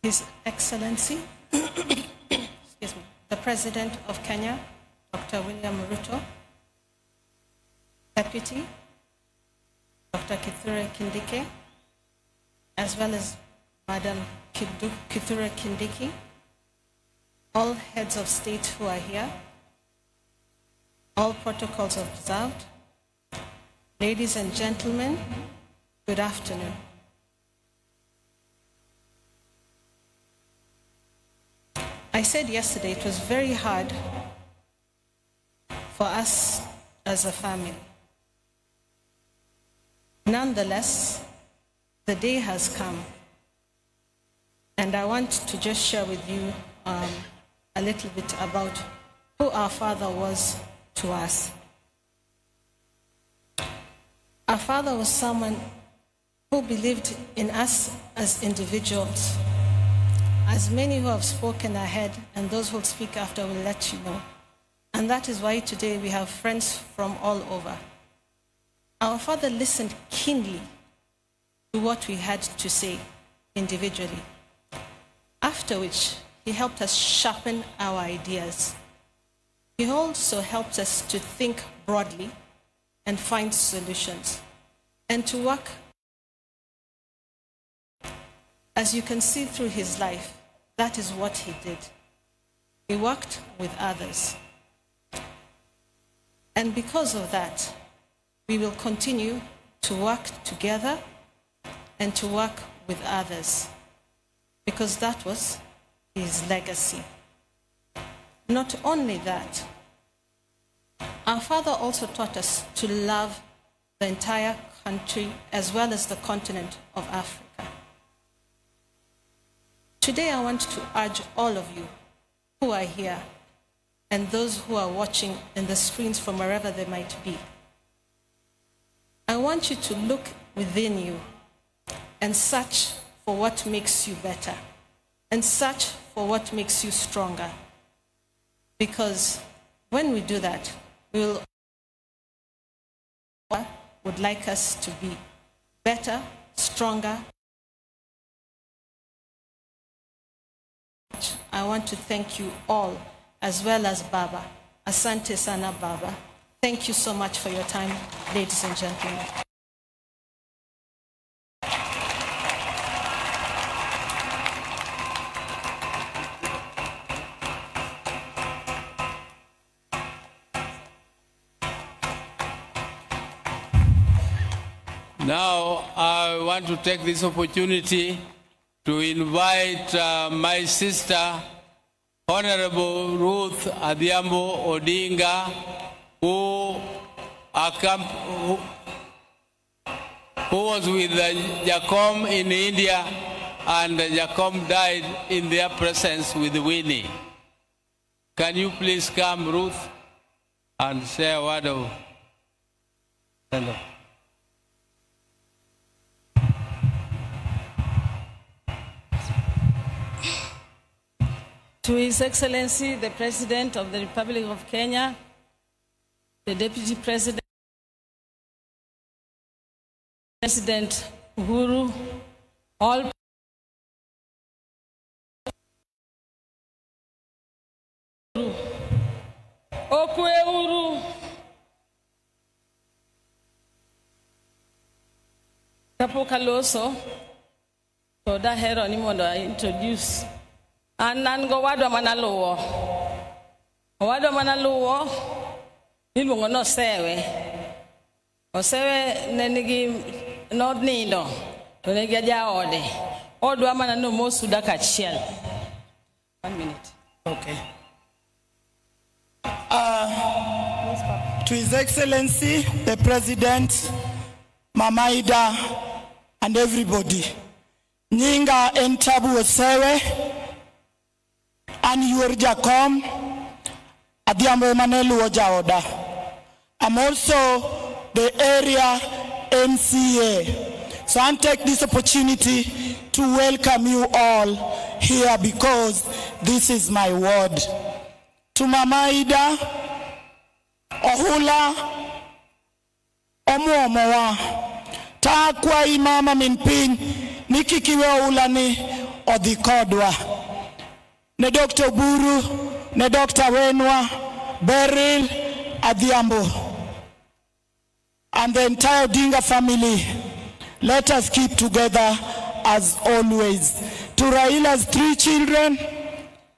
His Excellency, excuse me, the President of Kenya, Dr. William Ruto, Deputy, Dr. Kithure Kindiki, as well as Madam Kithure Kindiki, all heads of state who are here, all protocols observed, ladies and gentlemen, good afternoon. I said yesterday it was very hard for us as a family. Nonetheless, the day has come, and I want to just share with you a little bit about who our father was to us. Our father was someone who believed in us as individuals. As many who have spoken ahead and those who will speak after will let you know. And that is why today we have friends from all over. Our father listened keenly to what we had to say individually, after which he helped us sharpen our ideas. He also helped us to think broadly and find solutions and to work. As you can see through his life, that is what he did. He worked with others. And because of that, we will continue to work together and to work with others, because that was his legacy. Not only that, our father also taught us to love the entire country as well as the continent of Africa. Today I want to urge all of you who are here and those who are watching in the screens from wherever they might be. I want you to look within you and search for what makes you better and search for what makes you stronger. Because when we do that, we would like us to be better, stronger. I want to thank you all, as well as Baba. Asante sana, Baba. Thank you so much for your time, ladies and gentlemen. Now, I want to take this opportunity to invite my sister, Honorable Ruth Adhiambo Odinga, who was with Jacom in India, and Jacom died in their presence with Winnie. Can you please come, Ruth, and say a word of hello? To His Excellency, the President of the Republic of Kenya, the Deputy President, President Uhuru, all Okwe Uru, Kapokaloso, so that hero ni mondo I introduce. Anan go wadwa manaluwo. Wadwa manaluwo iluongo no sewe. Osewe nenigi nodnindo to negi ajaode. Odwa mana no mosu daka achiel. 1 minute. Okay. To His Excellency, the President, Mama Ida, and everybody. Nyinga Entabu Osewe, and you are Jacom, Adhiambo Manelu Ojaoda. I'm also the area MCA. So I'll take this opportunity to welcome you all here because this is my ward. To Mama Ida, Ohula, Omuomowa, Takwa Imama Minpin, Nikikiwe Ulani, odhikodwa. Ne Dr. Buru, ne Dr. Wenwa, Beryl, Adhiambo, and the entire Odinga family, let us keep together as always. To Raila's 3 children,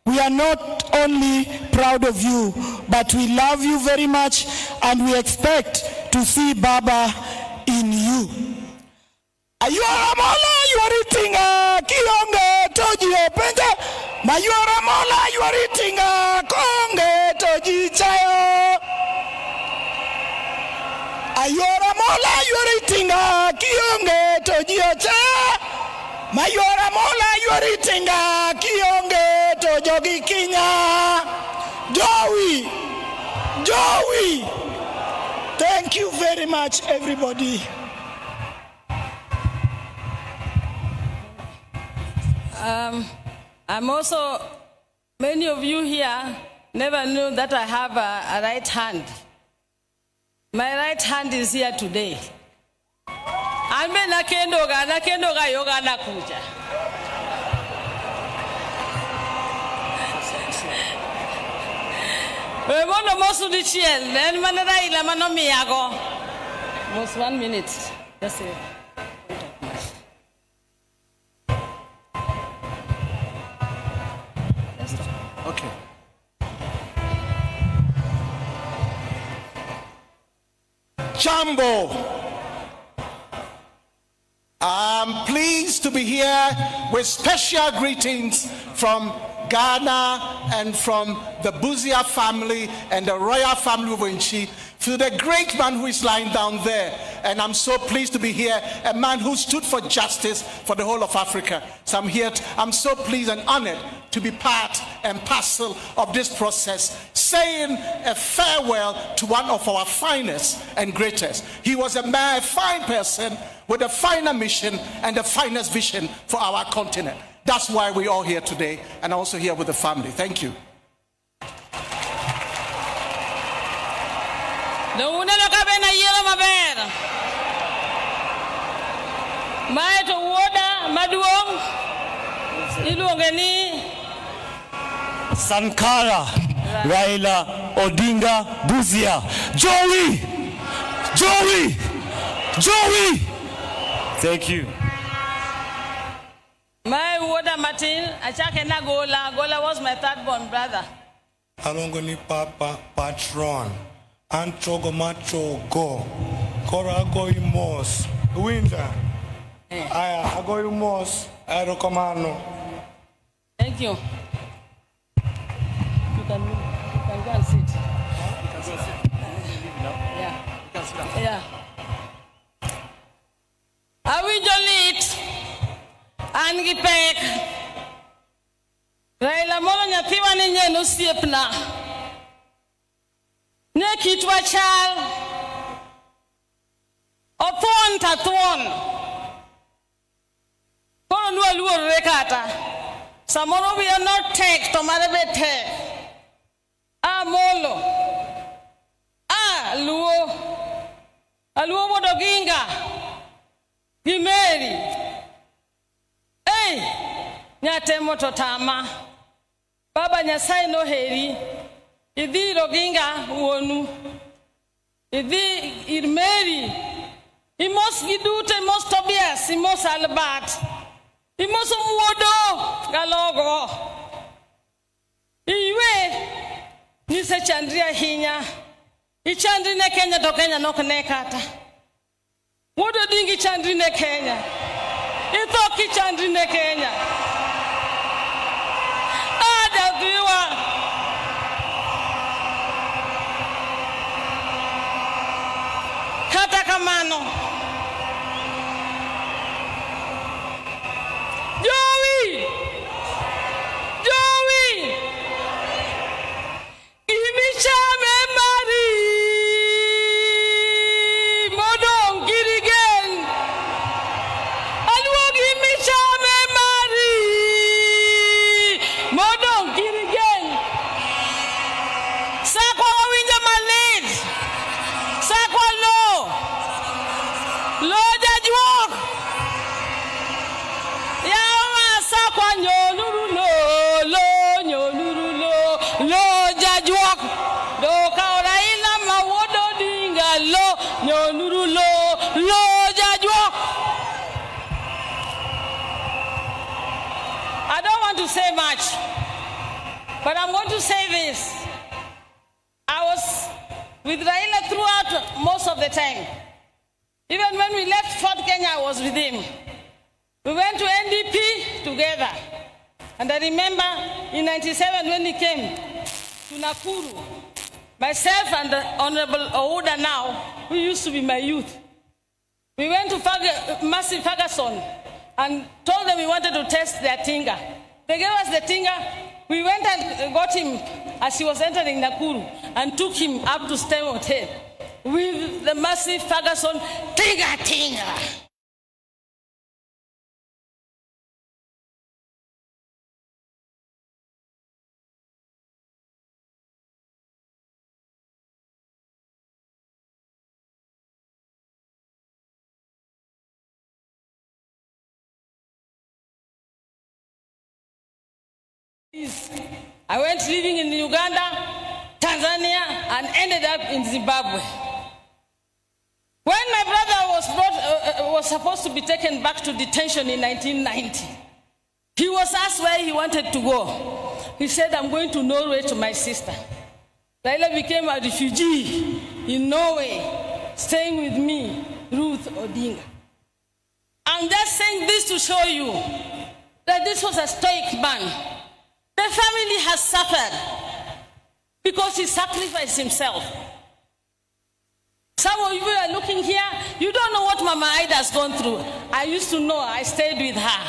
we are not only proud of you, but we love you very much, and we expect to see Baba in you. Ayuara Mola, you are eating kionge toji openja. Mayuara Mola, you are eating konge toji chayo. Ayuara Mola, you are eating kionge toji chayo. Mayuara Mola, you are eating kionge tojogi kinya. Joey. Thank you very much, everybody. I'm also, many of you here never knew that I have a right hand. My right hand is here today. Alme nakendoga yoga nakuja. We want to most of the chiel, then manada ilamano miyago. Most 1 minute. That's it. Okay. Jambo. I'm pleased to be here with special greetings from Ghana and from the Buzia family and the royal family of Winchi to the great man who is lying down there. And I'm so pleased to be here, a man who stood for justice for the whole of Africa. So I'm so pleased and honored to be part and parcel of this process, saying a farewell to one of our finest and greatest. He was a fine person with a finer mission and the finest vision for our continent. That's why we're all here today, and also here with the family. Thank you. Sankara, Raila Odinga Buzia. Joey! Thank you. My water Martin, Achakena Gola was my third born brother. Alongoni Papa Patron, Antrogo Macho Go, Korago Imos, Winter. I go Imos, Aerocommano. Thank you. You can go and sit. Yeah. I will delete and get back. Raila Amollo nyathiwa ni nyenu osiepna. Ne kitwa chal. Opon tatwon. Kono nuwa luorore kata. Samoro we are not take to marabe take. Amollo. Aluo Oginga. Himeri. Hey, nyatemo totama. Baba Nyasaye no heri. Idhi Oginga wonu. Idhi Irmeri. Imos Gidute, Imos Tobias, Imos Albert. Imos Mwodo Galogo. Iwe nise chandria hinya. Ichandri ne Kenya to Kenya no konekata. Wodo dingi chandri ne Kenya. Ithoki chandri ne Kenya. Ada viwa. Kata kamano. Joey. Imichame Mari. Modong Girigen. Aluogi Imichame Mari. Modong Girigen. Sakwa winja malid. Sakwa lo. to say much, but I'm going to say this. I was with Raila throughout most of the time. Even when we left Fort Kenya, I was with him. We went to NDP together. And I remember in 97 when he came to Nakuru, myself and the Honorable Ouda now, who used to be my youth, we went to Mercy Ferguson and told them we wanted to test their tinga. They gave us the tinga. We went and got him as he was entering Nakuru and took him up to Stem Hotel with the Mercy Ferguson tinga. I went living in Uganda, Tanzania, and ended up in Zimbabwe. When my brother was supposed to be taken back to detention in 1990, he was asked where he wanted to go. He said, I'm going to Norway to my sister. Raila became a refugee in Norway, staying with me, Ruth Odinga. I'm just saying this to show you that this was a stoic man. The family has suffered because he sacrificed himself. Some of you are looking here, you don't know what Mama Ida has gone through. I used to know, I stayed with her.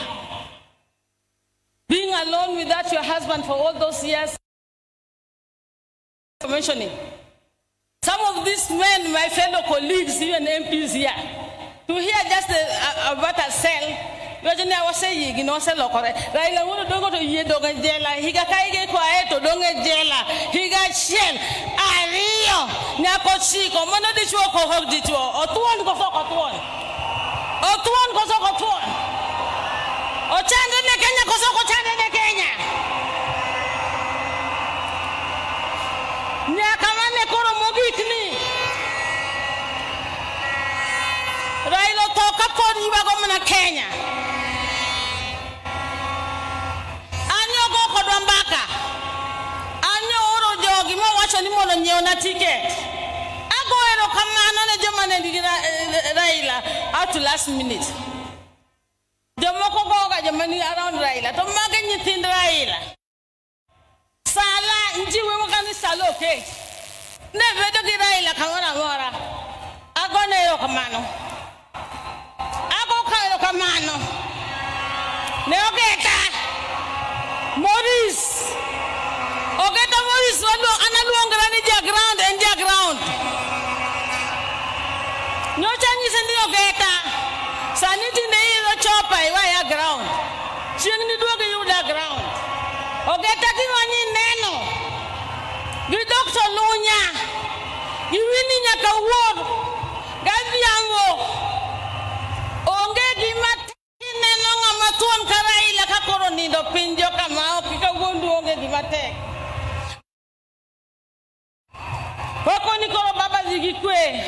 Being alone without your husband for all those years, mentioning. Some of these men, my fellow colleagues, even MPs here, to hear just about a cell, I was saying, you know, Raila Amollo don't go to Yedonga jela. He got kaige kwa eto donga jela. He got shell. Ario. Nyako chiko. Mono dichwo ko hok dichwo. Otuon ko sok otuon. Otuon ko sok otuon. Ochande ne Kenya ko sok ochande ne Kenya. Nyakamane koro mogikni. Raila toka podi wago mna Kenya. Ni mono nyona ticket. Ago ero kamano ne joma ne Raila out to last minute. Jomoko goga joma ni around Raila. To mage nyithind Raila. Sala njiwe wakani salo okay. Ne vedo gi Raila kamora mora. Ago ne ero kamano. Ago ka ero kamano. Ne ogeta. Maurice. Ogeta Maurice wano analuongera ni ground and their ground. No changes in the Ogeta. Sanity ne chopa iwa ground. Ching ni duoge yuda ground. Ogeta kinwanyi neno. Gi Dr. Lunya. Gi wini nyaka ward. Gazi yango. Onge gi mati neno nga matuan Raila kakoro nindo pinjo kama okika wundu onge gi mate. Wako nikoro baba zigikwe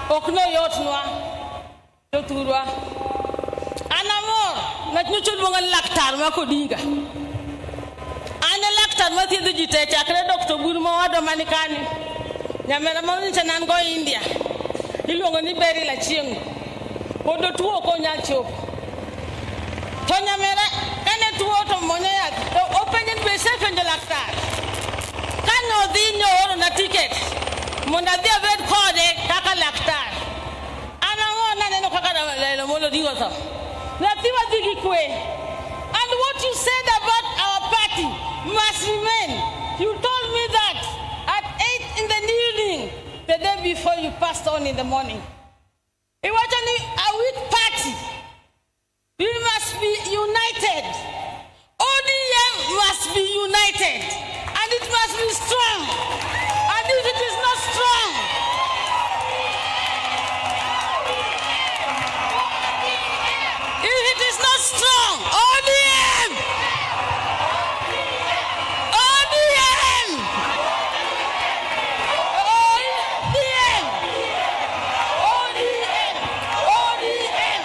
okno yotnwa toturwa anamor na nyuchul bongal laktar mako dinga ana laktar mati dujite chakre Dr. Burma wado manikani nyamera mon chanan go India ilongo ni beri la chieng odo tuo ko nyachop to nyamera ene tuo to monya ya to open be safe and laktar no dinyo oro na ticket monda dia vet code kaka laktar ana wona neno kaka Raila Amollo digo so na tiwa digi kwe. And what you said about our party must remain. You told me that at 8 in the evening the day before you passed on in the morning. It was only a weak party. We must be united. ODM must be united. And it must be strong. And if it is not strong, if it is not strong, ODM! ODM! ODM! ODM! ODM!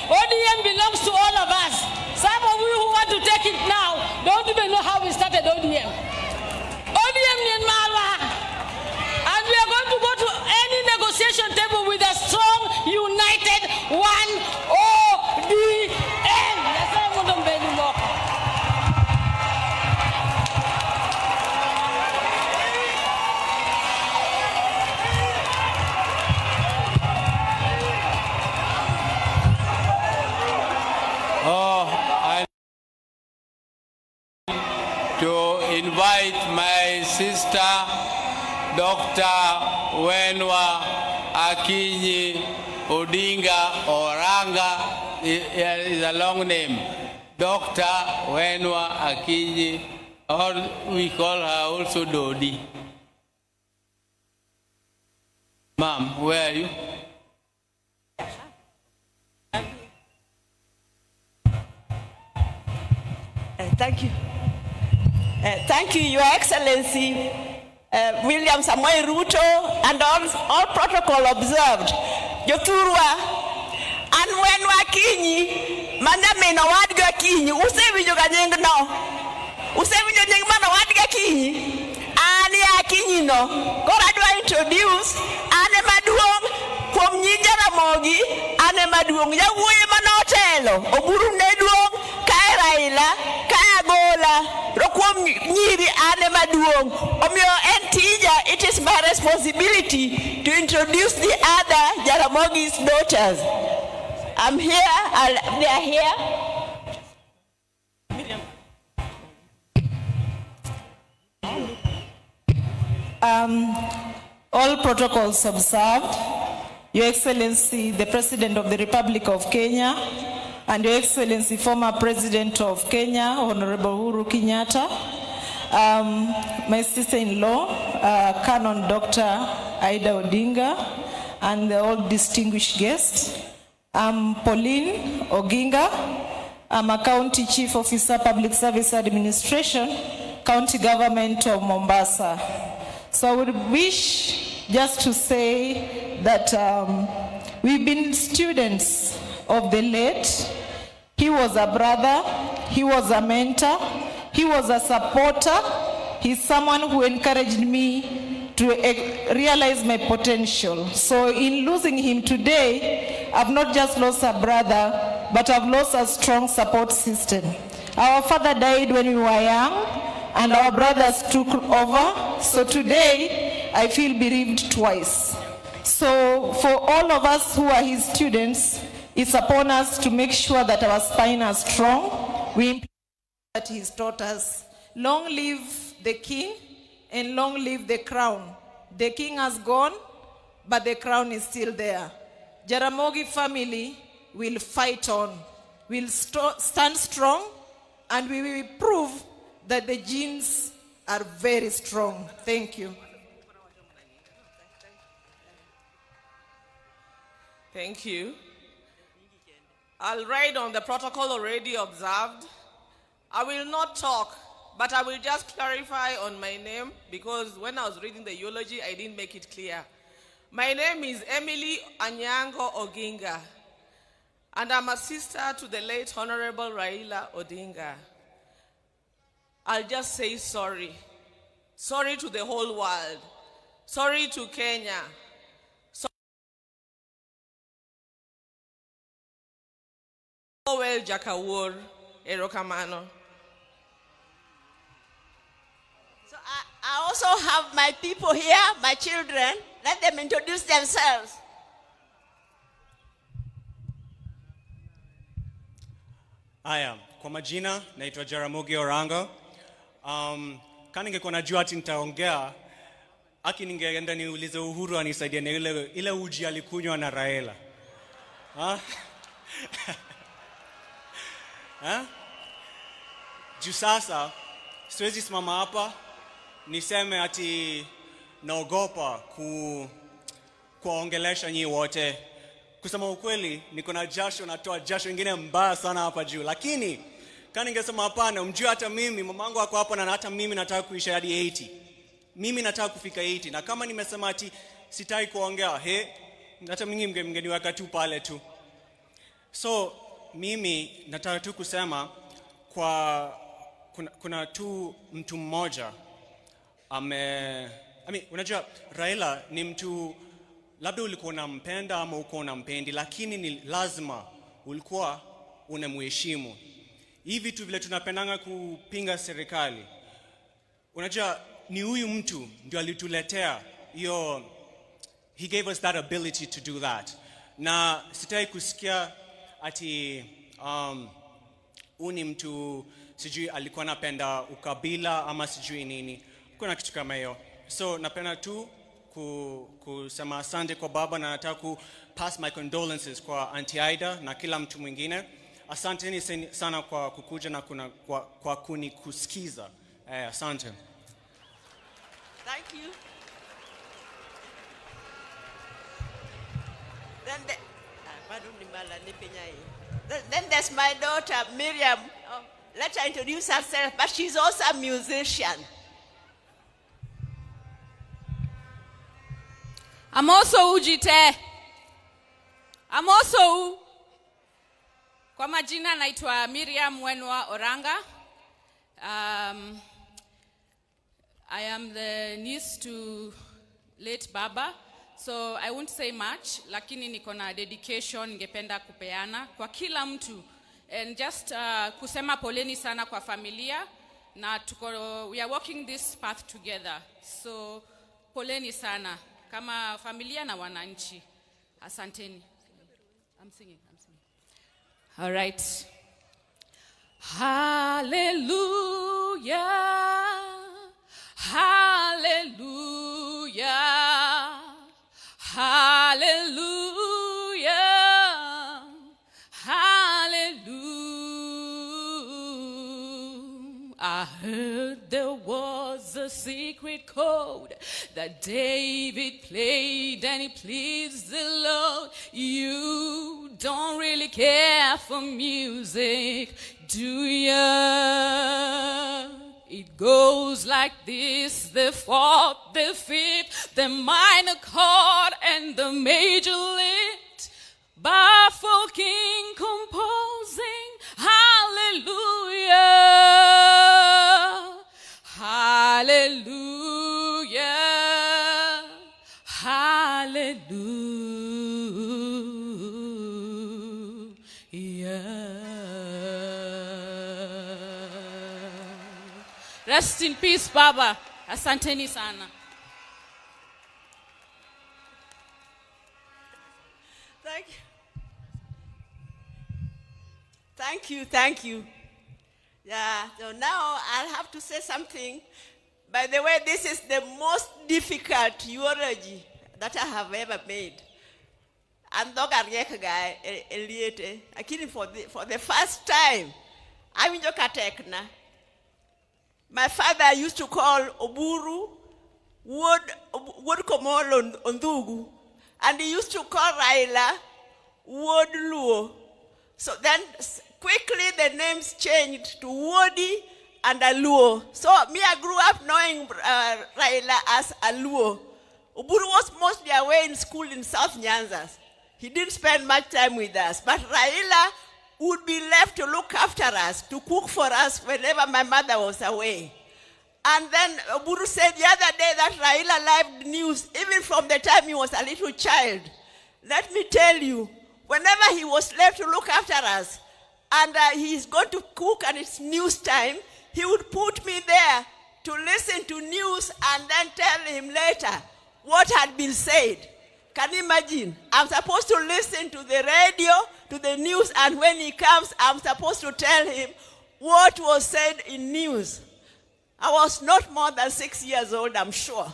ODM belongs to all of us. Some of you who want to take it now don't even know how we started ODM. ODM in Malwa. And we are going to go to any negotiation table with a strong, united, one ODM. To invite my sister, Dr. Wenwa Akinyi Odinga Oranga, is a long name. Dr. Wenwa Akinyi, or we call her also Dodi. Ma'am, where are you? Thank you. Thank you, Your Excellency, William Samoei Ruto, and all protocol observed. Joturwa, and when Wakinyi, Mandamino Wadga Kinyi, Usevijo Ganyang no, Usevijo Ningman Wadga Kinyi, Ani Akinyi no, Goradwa introduce, Ane Maduong, from Jaramogi, Ane Maduong, Yawu Manotelo, Oburu Neduong, Kai Raila, it is my responsibility to introduce the other Jaramogi's daughters. I'm here, they are here. All protocols observed. Your Excellency, the President of the Republic of Kenya, and Your Excellency, former President of Kenya, Honorable Uhuru Kenyatta, my sister-in-law, Canon Dr. Aida Odinga, and all distinguished guests. I'm Pauline Oginga. I'm a County Chief Officer, Public Service Administration, County Government of Mombasa. So I would wish just to say that we've been students of the late. He was a brother, he was a mentor, he was a supporter. He's someone who encouraged me to realize my potential. So in losing him today, I've not just lost a brother, but I've lost a strong support system. Our father died when we were young, and our brothers took over. So today, I feel bereaved twice. So for all of us who are his students, it's upon us to make sure that our spine is strong. We implement that he's taught us. Long live the king and long live the crown. The king has gone, but the crown is still there. Jaramogi family will fight on. We'll stand strong, and we will prove that the genes are very strong. Thank you. Thank you. I'll ride on the protocol already observed. I will not talk, but I will just clarify on my name, because when I was reading the eulogy, I didn't make it clear. My name is Emily Anyango Oginga, and I'm a sister to the late Honorable Raila Odinga. I'll just say sorry. Sorry to the whole world. Sorry to Kenya. Well, Jakawur, Erokamano. So I also have my people here, my children. Let them introduce themselves. Aya, kwa majina naitwa Jaramogi Oginga. Kama ningekuwa najua ati nitaongea, ningeenda niulize Uhuru anisaidie na ile uji alikunywa na Raila. Juu sasa siwezi simama hapa niseme ati naogopa kuongelesha nyinyi wote. Kusema ukweli, niko na jasho, natoa jasho ingine mbaya sana hapa juu. Lakini kama ningesema hapana, mjue hata mimi mamangu wako hapa, na hata mimi nataka kuishi hadi 80. Mimi nataka kufika 80, na kama nimesema ati sitaki kuongea, hata mimi mngeniweka tu pale tu. So mimi nataka tu kusema kuna tu mtu mmoja unajua Raila ni mtu labda ulikuwa unampenda ama uko unampendi, lakini ni lazima ulikuwa unamheshimu. Hivi vitu vile tunapendanga kupinga serikali, unajua ni huyu mtu ndio alituletea hiyo, he gave us that ability to do that. Na sitaki kusikia ati uni mtu sijui alikuwa anapenda ukabila ama sijui nini, kuna kitu kama hiyo. So napenda tu kusema asante kwa baba, na nataka ku pass my condolences kwa Auntie Aida na kila mtu mwingine. Asanteni sana kwa kukuja na kwa kunikusikiza. Asante. Thank you. Then there's my daughter, Miriam. Let her introduce herself, but she's also a musician. I'm also Ujite. I'm also kwa majina naitwa Miriam Wenwa Oranga. I am the niece to late Baba, so I won't say much, lakini niko na dedication ningependa kupeana kwa kila mtu, and just kusema poleni sana kwa familia, na we are walking this path together, so poleni sana kama familia na wananchi. Asanteni. I'm singing. All right. Hallelujah. Hallelujah. Hallelujah. Hallelujah. I heard there was a secret chord that David played and it pleased the Lord. You don't really care for music, do ya? It goes like this: the fourth, the fifth, the minor chord, and the major lift. Baffled king composing, hallelujah, hallelujah, hallelujah. Rest in peace, Baba. Asanteni sana. Thank you. Yeah, so now I'll have to say something. By the way, this is the most difficult eulogy that I have ever made. I'm not a guy, Lakini for the first time, I'm in Jokatekna. My father used to call Oburu Wod Komolo Ondugu, and he used to call Raila Wod Luo. So then quickly the names changed to Wodi and Aluo. So me, I grew up knowing Raila as Aluo. Oburu was mostly away in school in South Nyanza. He didn't spend much time with us, but Raila would be left to look after us, to cook for us whenever my mother was away. And then Oburu said the other day that Raila liked news, even from the time he was a little child. Let me tell you, whenever he was left to look after us, and he's going to cook and it's news time, he would put me there to listen to news and then tell him later what had been said. Can you imagine? I'm supposed to listen to the radio, to the news, and when he comes, I'm supposed to tell him what was said in news. I was not more than 6 years old, I'm sure.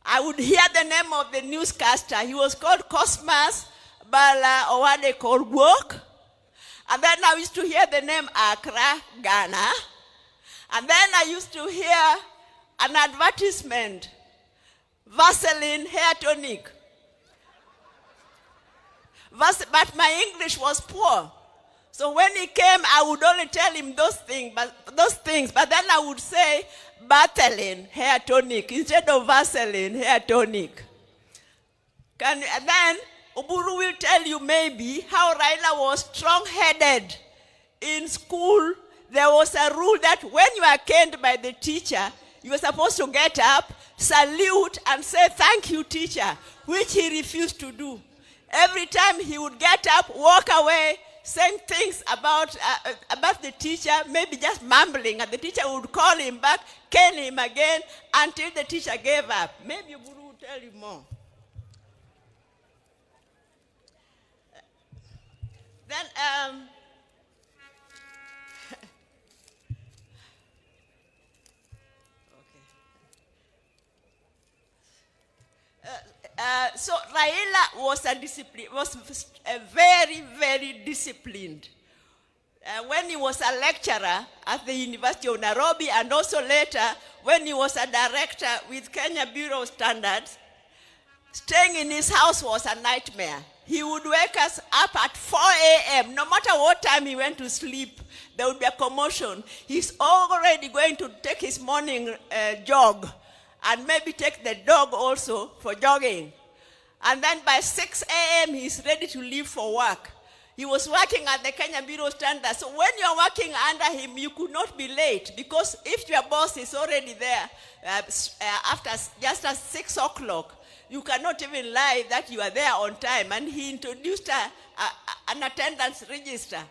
I would hear the name of the newscaster. He was called Cosmas Bala, or what they call Work. And then I used to hear the name Accra, Ghana. And then I used to hear an advertisement, Vaseline hair tonic. But my English was poor. So when he came, I would only tell him those things, but then I would say Vaseline hair tonic instead of Vaseline hair tonic. And then Oburu will tell you maybe how Raila was strong-headed. In school, there was a rule that when you are caned by the teacher, you were supposed to get up, salute, and say, "Thank you, teacher," which he refused to do. Every time he would get up, walk away, saying things about the teacher, maybe just mumbling, and the teacher would call him back, cane him again, until the teacher gave up. Maybe Guru will tell you more. Then, so Raila was very, very disciplined. When he was a lecturer at the University of Nairobi, and also later when he was a director with Kenya Bureau of Standards, staying in his house was a nightmare. He would wake us up at 4 a.m. No matter what time he went to sleep, there would be a commotion. He's already going to take his morning jog, and maybe take the dog also for jogging. And then by 6 a.m., he's ready to leave for work. He was working at the Kenya Bureau of Standards. So when you're working under him, you could not be late, because if your boss is already there after just at 6 o'clock, you cannot even lie that you are there on time. And he introduced an attendance register.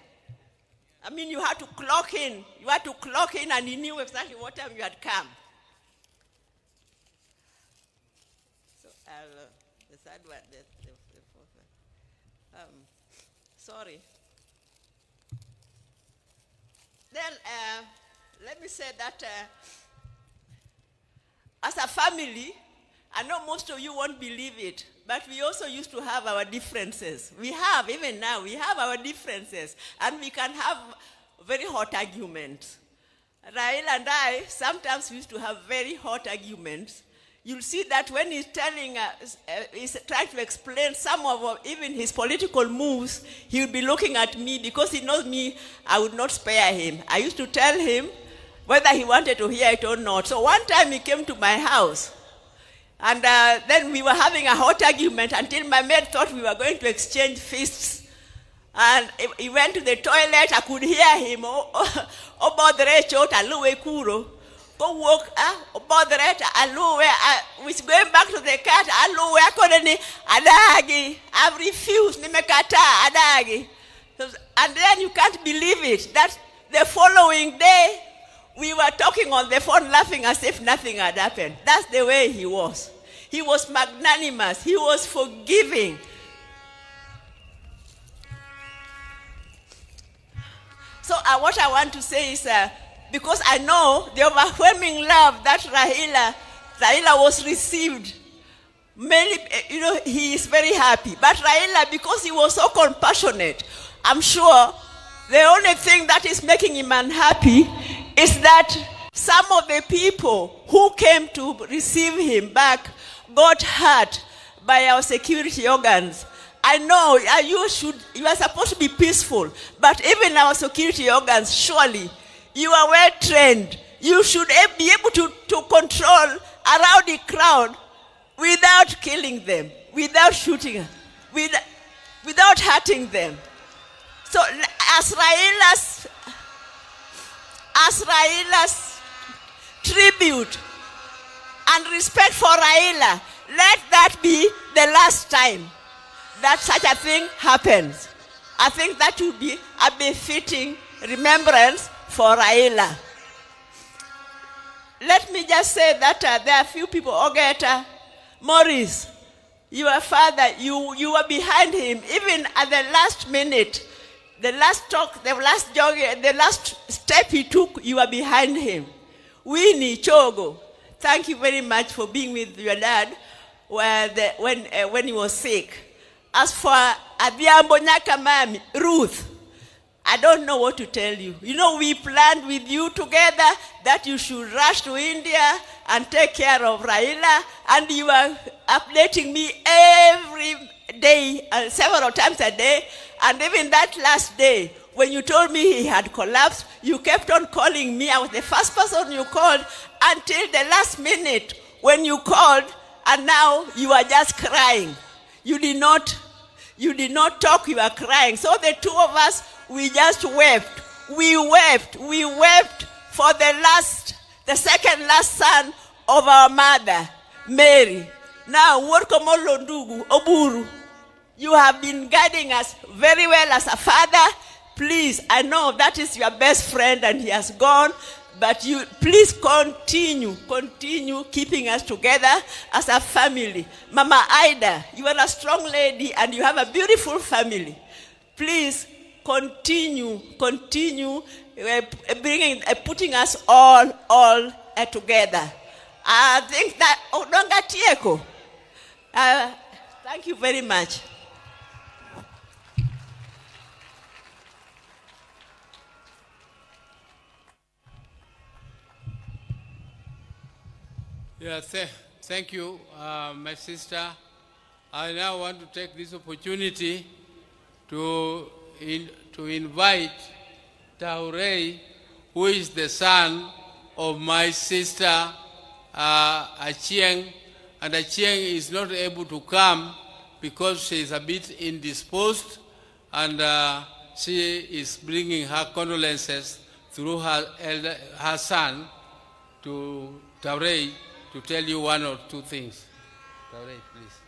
I mean, you had to clock in. You had to clock in, and he knew exactly what time you had come. So, the third one, the fourth one. Sorry. Then, let me say that as a family, I know most of you won't believe it, but we also used to have our differences. We have, even now, we have our differences, and we can have very hot arguments. Raila and I sometimes used to have very hot arguments. You'll see that when he's telling us, he's trying to explain some of even his political moves, he would be looking at me, because he knows me, I would not spare him. I used to tell him whether he wanted to hear it or not. So one time he came to my house, and then we were having a hot argument until my maid thought we were going to exchange fists. And he went to the toilet. I could hear him. Go walk, which going back to the cat, adagi. I've refused, adagi. And then you can't believe it, that the following day, we were talking on the phone, laughing as if nothing had happened. That's the way he was. He was magnanimous. He was forgiving. So what I want to say is, because I know the overwhelming love that Raila was received, many, he is very happy. But Raila, because he was so compassionate, I'm sure the only thing that is making him unhappy is that some of the people who came to receive him back got hurt by our security organs. I know you are supposed to be peaceful, but even our security organs, surely, you are well trained. You should be able to control a rowdy crowd without killing them, without shooting them, without hurting them. So as Raila's tribute and respect for Raila, let that be the last time that such a thing happens. I think that would be a befitting remembrance for Raila. Let me just say that there are a few people. Ogeta, Morris, your father, you were behind him, even at the last minute, the last talk, the last jog, the last step he took, you were behind him. Winnie Chogo, thank you very much for being with your dad when he was sick. As for Adhiambo Nyakamami, Ruth, I don't know what to tell you. We planned with you together that you should rush to India and take care of Raila, and you are updating me every day, several times a day, and even that last day, when you told me he had collapsed, you kept on calling me. I was the first person you called until the last minute when you called, and now you are just crying. You did not You did not talk, you were crying. So the two of us, we just wept. We wept for the second last son of our mother, Mary. Now, Workomolo Ndugu, Oburu, you have been guiding us very well as a father. Please, I know that is your best friend and he has gone, but you please continue keeping us together as a family. Mama Ida, you are a strong lady and you have a beautiful family. Please continue putting us all together. I think that Odonga Tieko. Thank you very much. Yeah, thank you, my sister. I now want to take this opportunity to invite Taurei, who is the son of my sister Achieng, and Achieng is not able to come because she is a bit indisposed, and she is bringing her condolences through her son to Taurei to tell you one or two things. Taurei, please.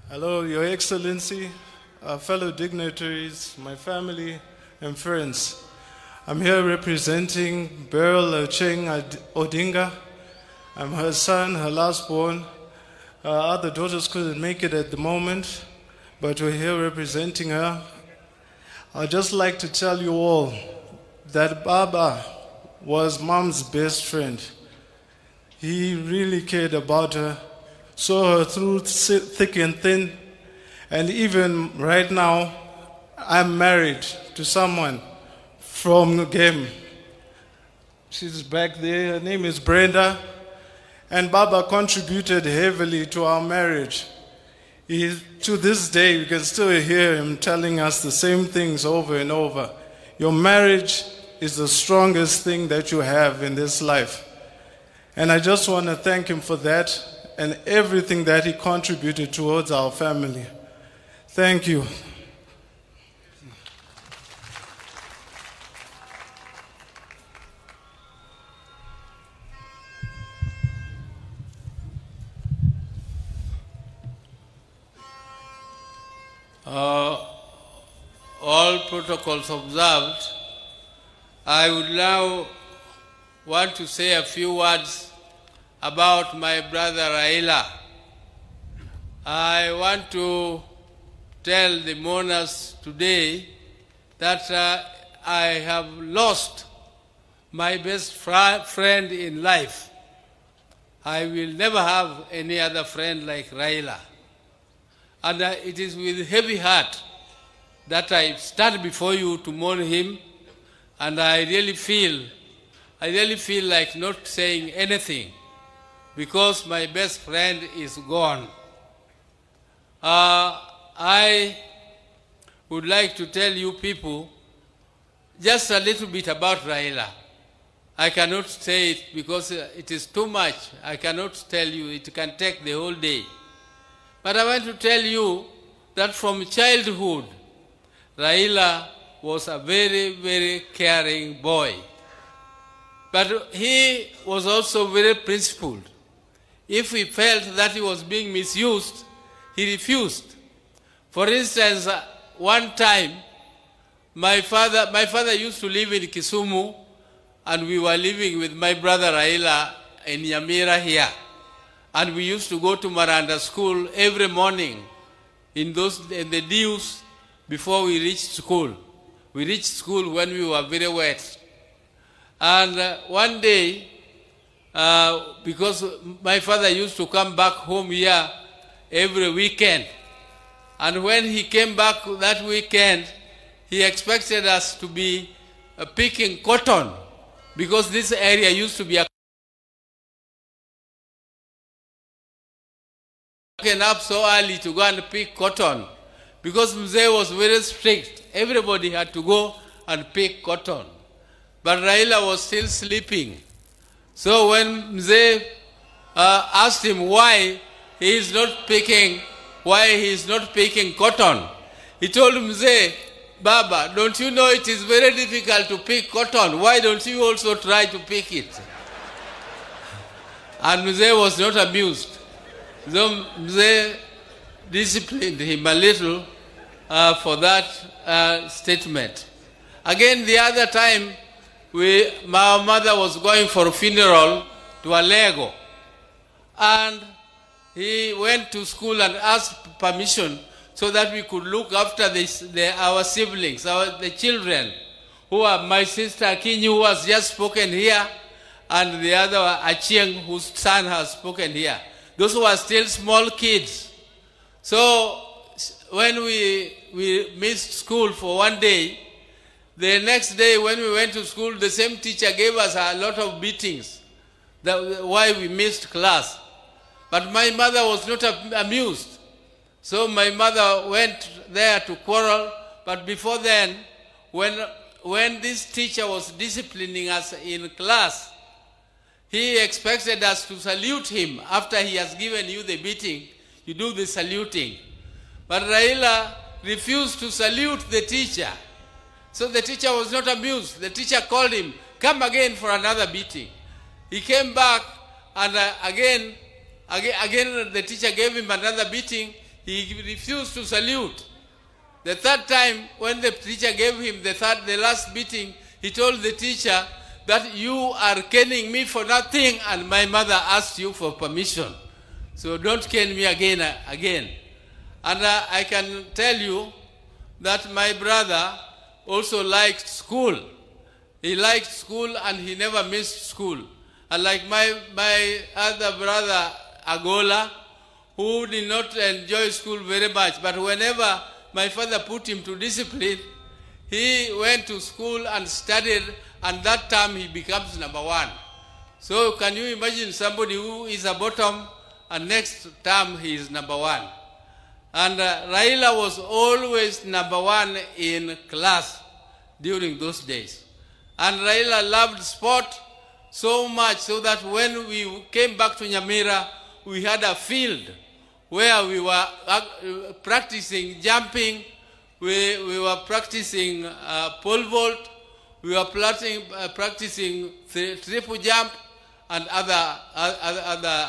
Hello, Your Excellency, fellow dignitaries, my family and friends. I'm here representing Beryl Oginga Odinga. I'm her son, her last born. Other daughters couldn't make it at the moment, but we're here representing her. I'd just like to tell you all that Baba was Mom's best friend. He really cared about her, saw her through thick and thin, and even right now, I'm married to someone from Game. She's back there, her name is Brenda, and Baba contributed heavily to our marriage. To this day, we can still hear him telling us the same things over and over. Your marriage is the strongest thing that you have in this life. And I just want to thank him for that and everything that he contributed towards our family. Thank you. All protocols observed, I would now want to say a few words about my brother Raila. I want to tell the mourners today that I have lost my best friend in life. I will never have any other friend like Raila. And it is with heavy heart that I stand before you to mourn him, and I really feel like not saying anything because my best friend is gone. I would like to tell you people just a little bit about Raila. I cannot say it because it is too much. I cannot tell you. It can take the whole day. But I want to tell you that from childhood, Raila was a very, very caring boy. But he was also very principled. If he felt that he was being misused, he refused. For instance, one time, my father used to live in Kisumu, and we were living with my brother Raila in Nyamira here. And we used to go to Maranda school every morning in the dews before we reached school. We reached school when we were very wet. And one day, because my father used to come back home here every weekend, and when he came back that weekend, he expected us to be picking cotton, because this area used to be waking up so early to go and pick cotton, because Mzee was very strict. Everybody had to go and pick cotton. But Raila was still sleeping. So when Mzee asked him why he is not picking, why he is not picking cotton. He told Mzee, Baba, don't you know it is very difficult to pick cotton? Why don't you also try to pick it? And Mzee was not amused. So Mzee disciplined him a little for that statement. Again, the other time, my mother was going for a funeral to Alego. And he went to school and asked permission so that we could look after our siblings, the children, who are my sister Akinyi, who has just spoken here, and the other Achieng, whose son has spoken here. Those who are still small kids. So when we missed school for one day, the next day when we went to school, the same teacher gave us a lot of beatings, why we missed class. But my mother was not amused. So my mother went there to quarrel, but before then, when this teacher was disciplining us in class, he expected us to salute him. After he has given you the beating, you do the saluting. But Raila refused to salute the teacher. So the teacher was not amused. The teacher called him, come again for another beating. He came back, and again the teacher gave him another beating. He refused to salute. The third time, when the teacher gave him the last beating, he told the teacher that you are caning me for nothing, and my mother asked you for permission. So don't cane me again. And I can tell you that my brother also liked school. He liked school and he never missed school. Unlike my other brother, Agola, who did not enjoy school very much, but whenever my father put him to discipline, he went to school and studied, and that time he becomes number one. So can you imagine somebody who is a bottom and next term he is number one? And Raila was always number one in class during those days. And Raila loved sport so much so that when we came back to Nyamira, we had a field where we were practicing jumping, we were practicing pole vault, we were practicing triple jump and other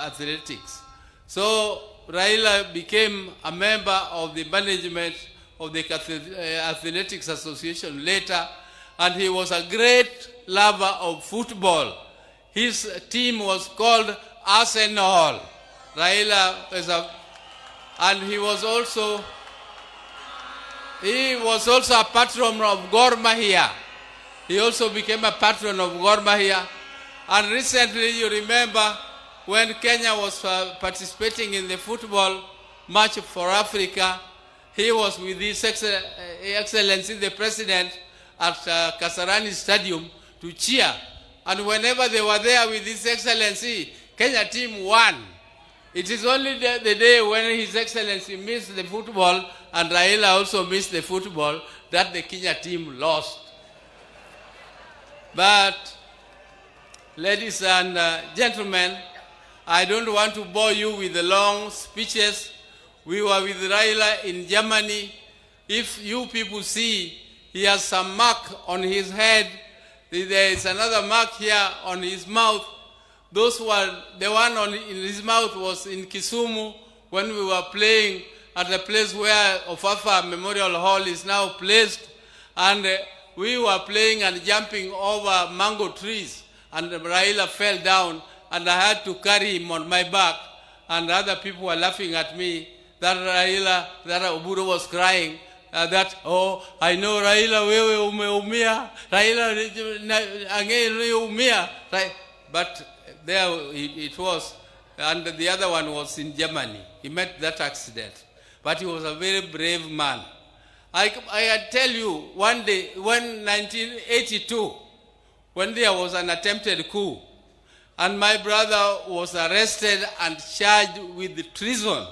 athletics. So Raila became a member of the management of the Athletics Association later, and he was a great lover of football. His team was called Arsenal. Raila was and he was also a patron of Gor Mahia. He also became a patron of Gor Mahia. And recently, you remember, when Kenya was participating in the football match for Africa, he was with His Excellency the President at Kasarani Stadium to cheer. And whenever they were there with His Excellency, Kenya team won. It is only the day when His Excellency missed the football and Raila also missed the football that the Kenya team lost. But, ladies and gentlemen, I don't want to bore you with the long speeches. We were with Raila in Germany. If you people see, he has some mark on his head. There is another mark here on his mouth. Those were, the one in his mouth was in Kisumu when we were playing at the place where Ofafa Memorial Hall is now placed. And we were playing and jumping over mango trees. And Raila fell down and I had to carry him on my back. And other people were laughing at me that Oburu was crying. Oh, I know Raila, wewe umeumia. Raila, ange umia. But there it was, and the other one was in Germany. He met that accident. But he was a very brave man. I tell you, one day, when 1982, when there was an attempted coup, and my brother was arrested and charged with treason,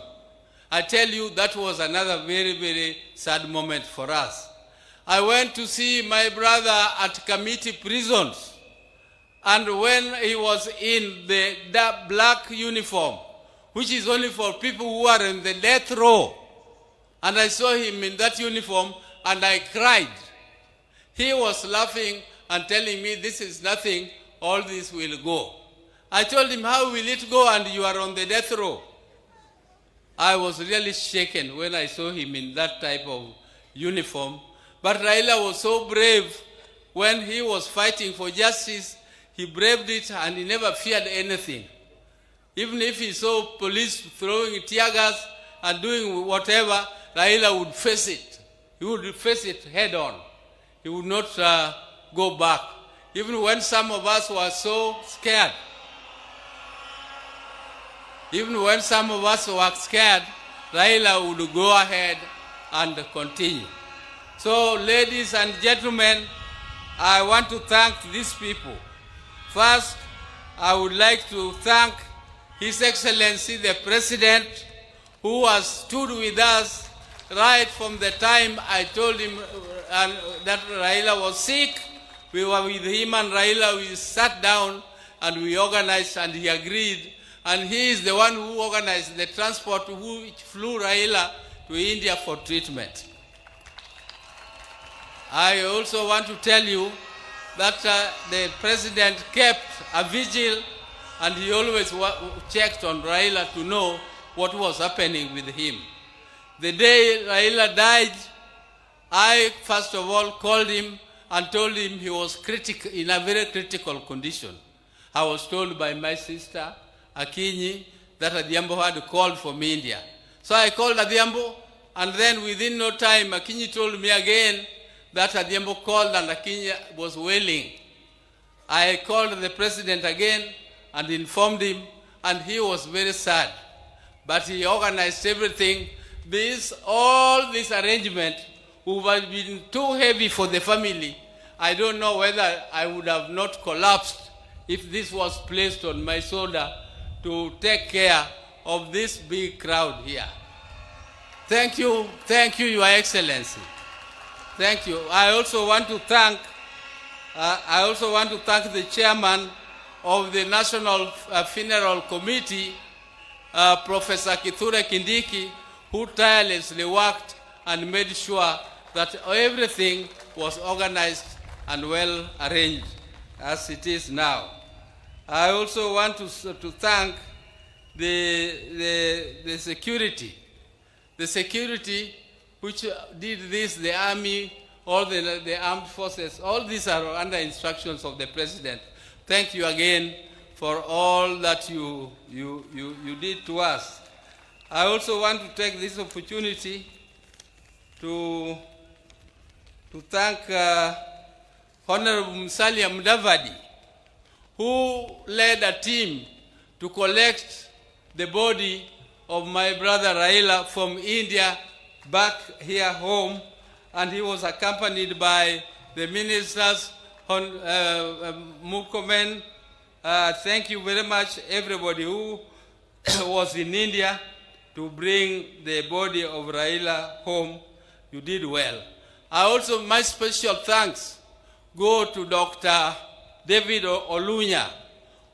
I tell you, that was another very, very sad moment for us. I went to see my brother at committee prisons. And when he was in the black uniform, which is only for people who are in the death row. And I saw him in that uniform and I cried. He was laughing and telling me, this is nothing, all this will go. I told him, how will it go and you are on the death row? I was really shaken when I saw him in that type of uniform. But Raila was so brave when he was fighting for justice. He braved it and he never feared anything. Even if he saw police throwing tear gas and doing whatever, Raila would face it. He would face it head on. He would not go back. Even when some of us were so scared, Raila would go ahead and continue. So, ladies and gentlemen, I want to thank these people. First, I would like to thank His Excellency the President, who has stood with us right from the time I told him that Raila was sick. We were with him and Raila, we sat down and we organized and he agreed. And he is the one who organized the transport which flew Raila to India for treatment. I also want to tell you that the president kept a vigil and he always checked on Raila to know what was happening with him. The day Raila died, I first of all called him and told him he was in a very critical condition. I was told by my sister, Akinyi, that Adhiambo had called from India. So I called Adhiambo, and then within no time, Akinyi told me again that Adhiambo called and Akinyi was wailing. I called the president again and informed him, and he was very sad. But he organized everything. All this arrangement would have been too heavy for the family. I don't know whether I would have not collapsed if this was placed on my shoulder to take care of this big crowd here. Thank you, Your Excellency. Thank you. I also want to thank the chairman of the National Funeral Committee, Professor Kithure Kindiki, who tirelessly worked and made sure that everything was organized and well arranged as it is now. I also want to thank the security. The security which did this, the army, all the armed forces, all these are under instructions of the president. Thank you again for all that you did to us. I also want to take this opportunity to thank Honorable Musalia Mudavadi, who led a team to collect the body of my brother Raila from India back here home, and he was accompanied by the ministers, Murkomen. Thank you very much, everybody who was in India to bring the body of Raila home. You did well. My special thanks go to Dr. David Olunya,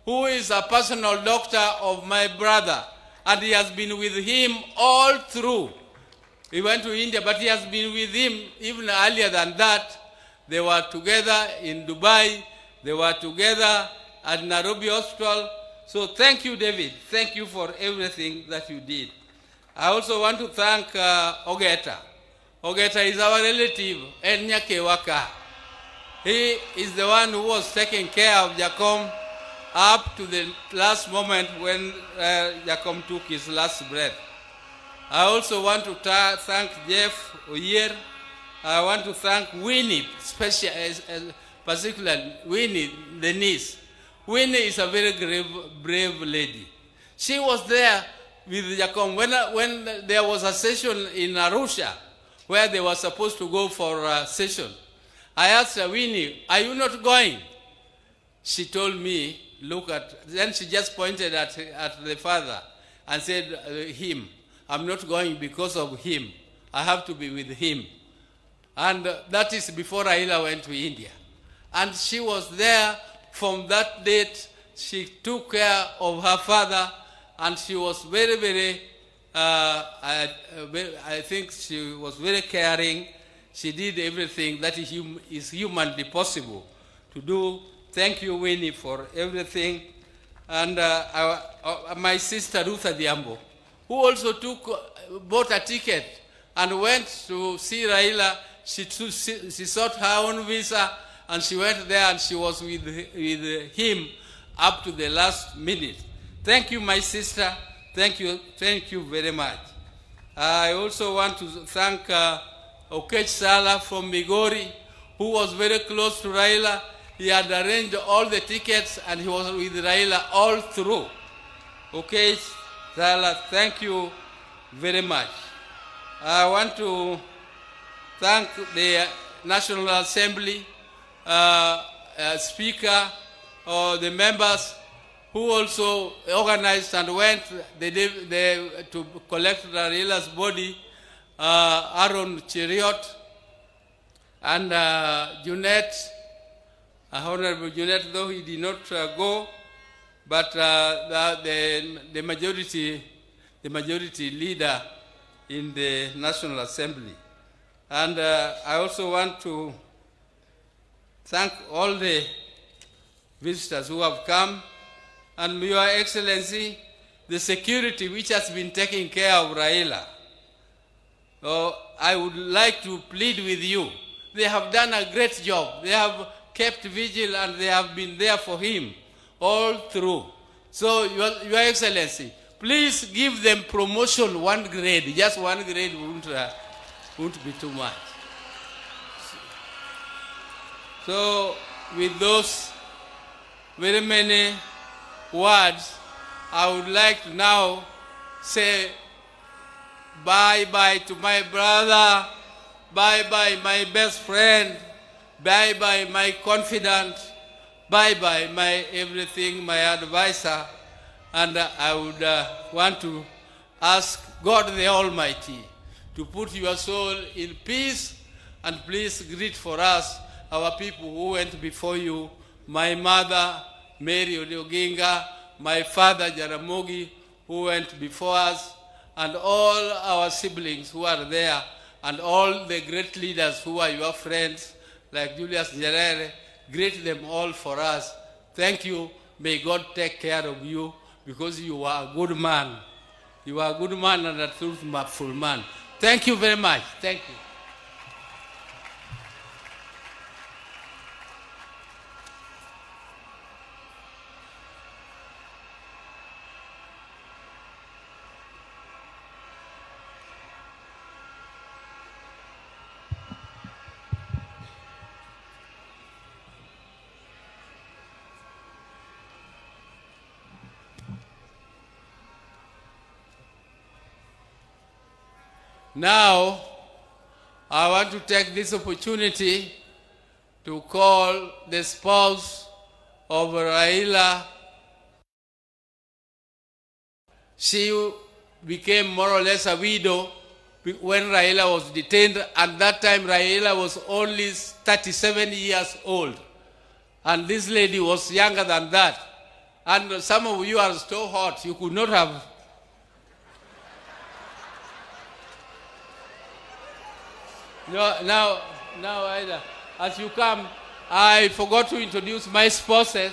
who is a personal doctor of my brother, and he has been with him all through. He went to India, but he has been with him even earlier than that. They were together in Dubai. They were together at Nairobi Hospital. So thank you, David. Thank you for everything that you did. I also want to thank Ogeta. Ogeta is our relative, Enyake Waka. He is the one who was taking care of Jacom up to the last moment when Jacom took his last breath. I also want to thank Jeff Oyer. I want to thank Winnie, particularly Winnie, the niece. Winnie is a very brave lady. She was there with Jacom when there was a session in Arusha where they were supposed to go for a session. I asked her, Winnie, are you not going? She told me, then she just pointed at the father and said, him. I'm not going because of him. I have to be with him. And that is before Raila went to India. And she was there from that date. She took care of her father and she was very, very, I think she was very caring. She did everything that is humanly possible to do. Thank you, Winnie, for everything. And my sister, Ruth Adhiambo, who also bought a ticket and went to see Raila. She sought her own visa, and she went there, and she was with him up to the last minute. Thank you, my sister. Thank you very much. I also want to thank Okech Sala from Migori, who was very close to Raila. He had arranged all the tickets, and he was with Raila all through. Okech Sala, thank you very much. I want to thank the National Assembly, Speaker, the members who also organized and went to collect Raila's body, Aaron Cheriot and Junet, Honorable Junet, though he did not go, but the majority leader in the National Assembly. And I also want to thank all the visitors who have come, and Your Excellency, the security which has been taking care of Raila. I would like to plead with you. They have done a great job. They have kept vigil, and they have been there for him all through. So, Your Excellency, please give them promotion 1 grade. Just 1 grade won't be too much. So, with those very many words, I would like to now say bye-bye to my brother, bye-bye my best friend, bye-bye my confidant, bye-bye my everything, my advisor. And I would want to ask God the Almighty to put your soul in peace, and please greet for us our people who went before you, my mother, Mary Oginga, my father, Jaramogi, who went before us, and all our siblings who are there, and all the great leaders who are your friends, like Julius Nyerere. Greet them all for us. Thank you. May God take care of you, because you are a good man. You are a good man and a truthful man. Thank you very much. Thank you. Now, I want to take this opportunity to call the spouse of Raila. She became more or less a widow when Raila was detained. At that time, Raila was only 37 years old. And this lady was younger than that. And some of you are so hot, you could not have. Now, as you come, I forgot to introduce my spouses.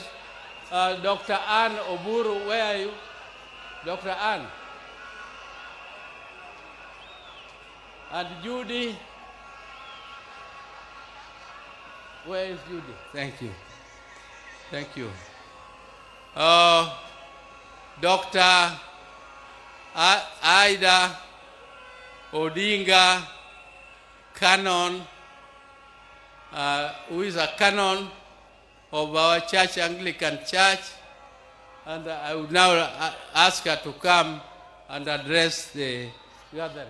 Dr. Ann Oburu, where are you? Dr. Ann. And Judy. Where is Judy? Thank you. Thank you. Dr. Ida Odinga, canon, who is a canon of our church, Anglican Church. And I would now ask her to come and address the gathering.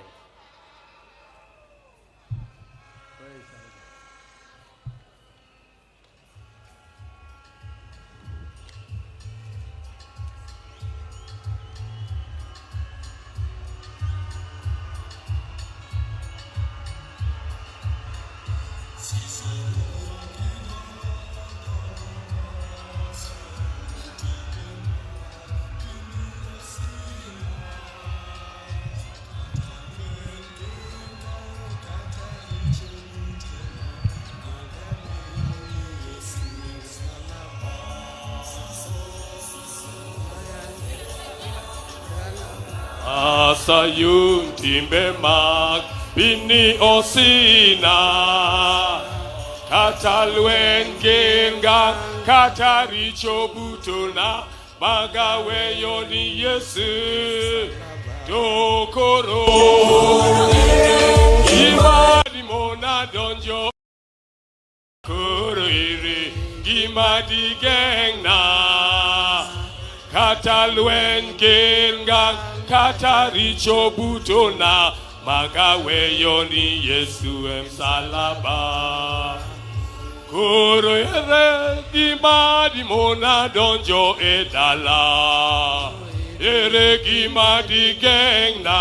Masayun timbe mag bini osina Katalwen genga kataricho butona Magawe yoni yesu Dokoro Imadi mona donjo Kuriri Gimadi gengna Katalwen genga kataricho butona Magawe yoni yesu emsalaba Koro ere gimadi mona donjo edala Ere gimadi gengna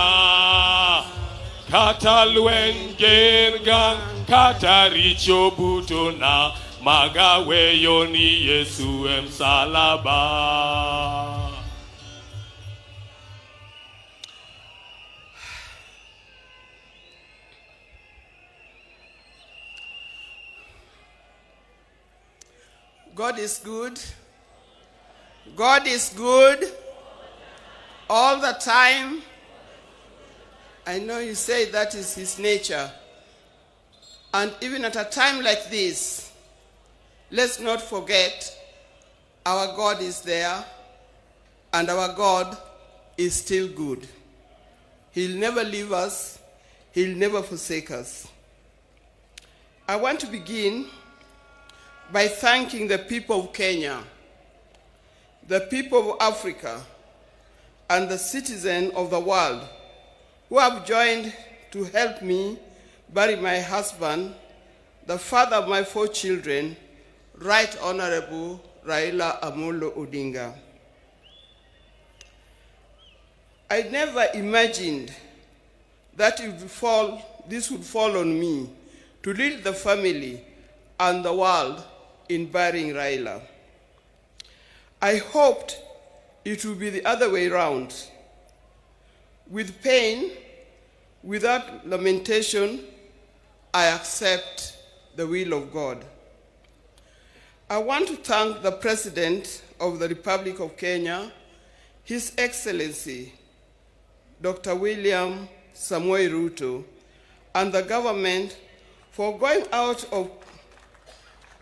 Katalwen genga kataricho butona Magawe yoni yesu emsalaba God is good. God is good all the time. I know you say that is his nature. And even at a time like this, let's not forget our God is there and our God is still good. He'll never leave us. He'll never forsake us. I want to begin by thanking the people of Kenya, the people of Africa, and the citizens of the world who have joined to help me bury my husband, the father of my 4 children, Right Honorable Raila Amollo Odinga. I never imagined that this would fall on me to lead the family and the world in burying Raila. I hoped it would be the other way around. With pain, without lamentation, I accept the will of God. I want to thank the President of the Republic of Kenya, His Excellency, Dr. William Samoei Ruto, and the government for going out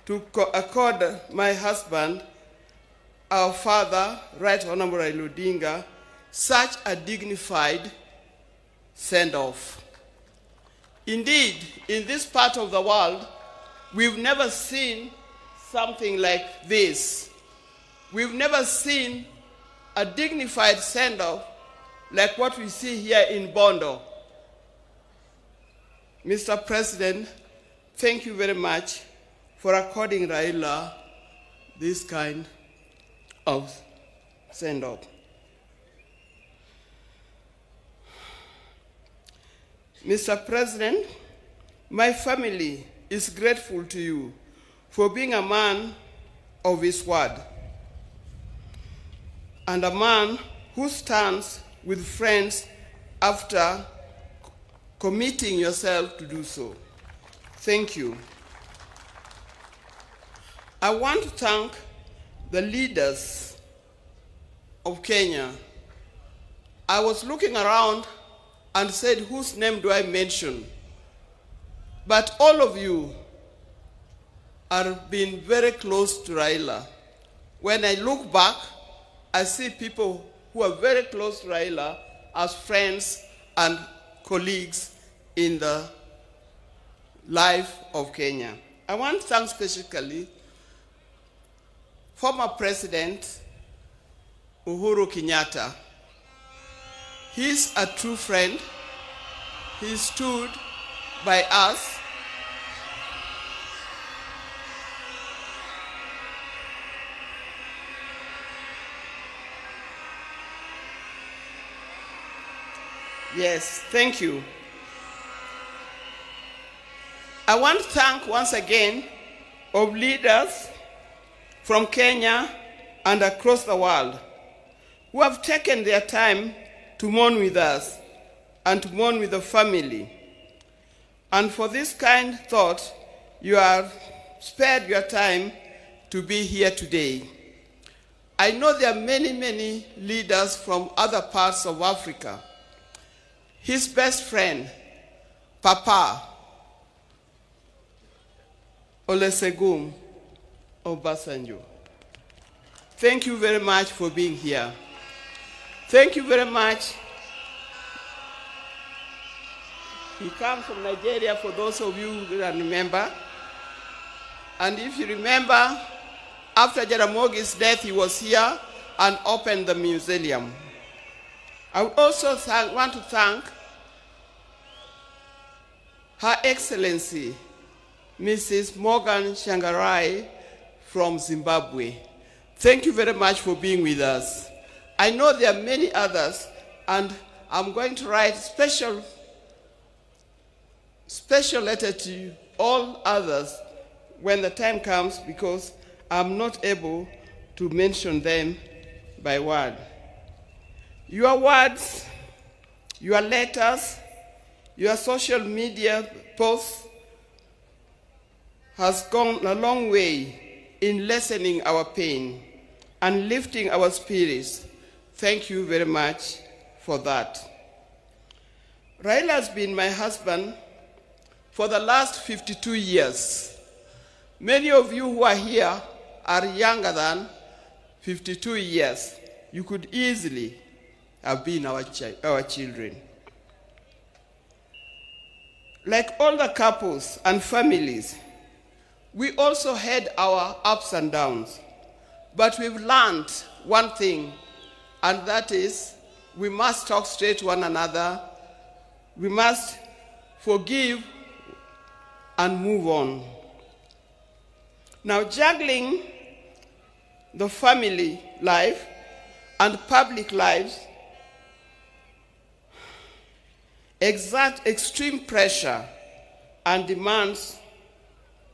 to accord my husband, our father, Right Honorable Raila Odinga, such a dignified send-off. Indeed, in this part of the world, we've never seen something like this. We've never seen a dignified send-off like what we see here in Bondo. Mr. President, thank you very much for according Raila this kind of send-off. Mr. President, my family is grateful to you for being a man of his word and a man who stands with friends after committing yourself to do so. Thank you. I want to thank the leaders of Kenya. I was looking around and said, whose name do I mention? But all of you are being very close to Raila. When I look back, I see people who are very close to Raila as friends and colleagues in the life of Kenya. I want to thank specifically former President Uhuru Kenyatta. He's a true friend. He stood by us. Yes, thank you. I want to thank once again of leaders from Kenya and across the world who have taken their time to mourn with us and to mourn with the family. And for this kind thought, you have spared your time to be here today. I know there are many, many leaders from other parts of Africa his best friend, Papa Olusegun Obasanjo. Thank you very much for being here. Thank you very much. He comes from Nigeria, for those of you who don't remember. And if you remember, after Jaramogi's death, he was here and opened the museum. I would also want to thank Her Excellency, Mrs. Morgan Shangarai from Zimbabwe. Thank you very much for being with us. I know there are many others, and I'm going to write special letter to all others when the time comes, because I'm not able to mention them by word. Your words, your letters, your social media posts has gone a long way in lessening our pain and lifting our spirits. Thank you very much for that. Raila has been my husband for the last 52 years. Many of you who are here are younger than 52 years. You could easily have been our children. Like all the couples and families, we also had our ups and downs. But we've learned one thing, and that is we must talk straight to one another. We must forgive and move on. Now, juggling the family life and public lives exert extreme pressure and demands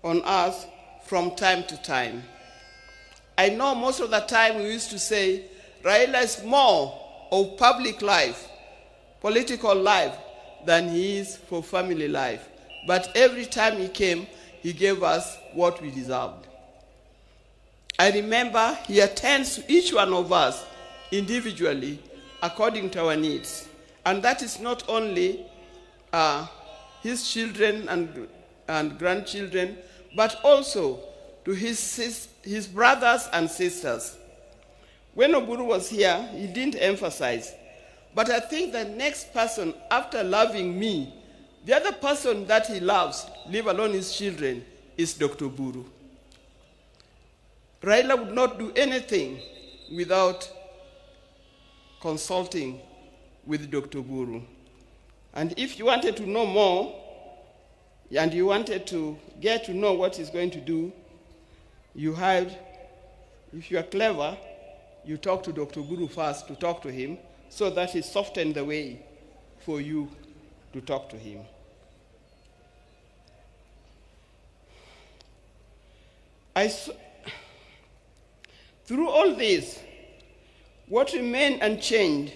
on us from time to time. I know most of the time we used to say Raila is more of public life, political life, than he is for family life. But every time he came, he gave us what we deserved. I remember he attends to each one of us individually according to our needs. And that is not only his children and grandchildren, but also to his brothers and sisters. When Oburu was here, he didn't emphasize. But I think the next person, after loving me, the other person that he loves, leave alone his children, is Dr. Buru. Raila would not do anything without consulting with Dr. Buru. And if you wanted to know more, and you wanted to get to know what he's going to do, you had, if you are clever, you talk to Dr. Buru first to talk to him, so that he softened the way for you to talk to him. Through all this, what remained unchanged